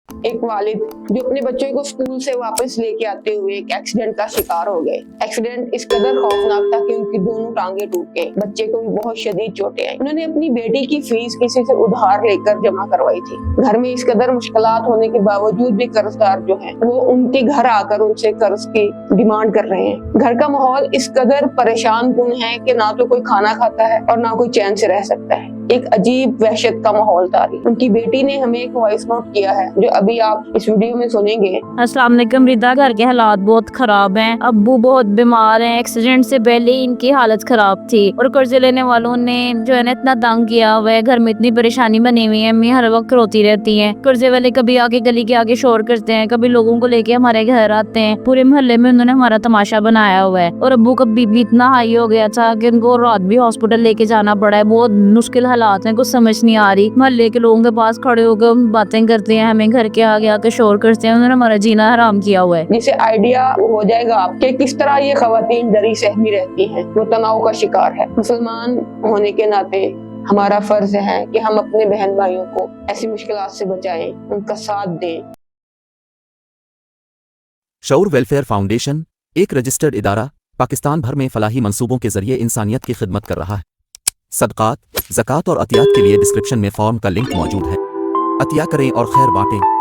ایک والد جو اپنے بچوں کو اسکول سے واپس لے کے آتے ہوئے ایک ایکسیڈنٹ کا شکار ہو گئے۔ ایکسیڈنٹ اس قدر خوفناک تھا کہ ان کی دونوں ٹانگیں ٹوٹ گئیں، بچے کو بھی بہت شدید چوٹیں آئیں۔ انہوں نے اپنی بیٹی کی فیس کسی سے ادھار لے کر جمع کروائی تھی۔ گھر میں اس قدر مشکلات ہونے کے باوجود بھی قرضدار جو ہیں وہ ان کے گھر آ کر ان سے قرض کی ڈیمانڈ کر رہے ہیں۔ گھر کا ماحول اس قدر پریشان کن ہے کہ نہ تو کوئی کھانا کھاتا ہے اور نہ کوئی چین سے رہ سکتا ہے۔ ایک عجیب وحشت کا ماحول تاری۔ ان کی بیٹی نے ہمیں ایک وائس نوٹ کیا ہے جو ابھی آپ اس ویڈیو میں سنیں گے۔ السلام علیکم ردا، گھر کے حالات بہت خراب ہیں، ابو بہت بیمار ہیں، ایکسیڈنٹ سے پہلے ان کی حالت خراب تھی اور قرضے لینے والوں نے جو ہے نا اتنا تنگ کیا ہوا ہے، گھر میں اتنی پریشانی بنی ہوئی ہے، امی ہر وقت روتی رہتی ہیں۔ قرضے والے کبھی آگے گلی کے آگے شور کرتے ہیں، کبھی لوگوں کو لے کے ہمارے گھر آتے ہیں، پورے محلے میں انہوں نے ہمارا تماشا بنایا ہوا ہے۔ اور ابو کا بی پی اتنا ہائی ہو گیا تھا کہ ان کو رات بھی ہاسپٹل لے کے جانا پڑا ہے۔ بہت مشکل حالات ہیں، کچھ سمجھ نہیں آ رہی۔ محلے کے لوگوں کے پاس کھڑے ہو کر باتیں کرتے ہیں، ہمیں گھر کے آگے آ کے شور کرتے ہیں، انہوں نے ہمارا جینا حرام کیا ہوا ہے۔ جسے آئیڈیا ہو جائے گا آپ کہ کس طرح یہ خواتین ڈری سہمی رہتی ہیں، وہ تناؤ کا شکار ہے۔ مسلمان ہونے کے ناطے ہمارا فرض ہے کہ ہم اپنے بہن بھائیوں کو ایسی مشکلات سے بچائیں، ان کا ساتھ دیں۔ شعور ویلفیئر فاؤنڈیشن ایک رجسٹرڈ ادارہ پاکستان بھر میں فلاحی منصوبوں کے ذریعے انسانیت کی خدمت کر رہا ہے۔ صدقات، زکوٰۃ اور عطیات کے لیے ڈسکرپشن میں فارم کا لنک موجود ہے۔ عطیہ کریں اور خیر بانٹیں۔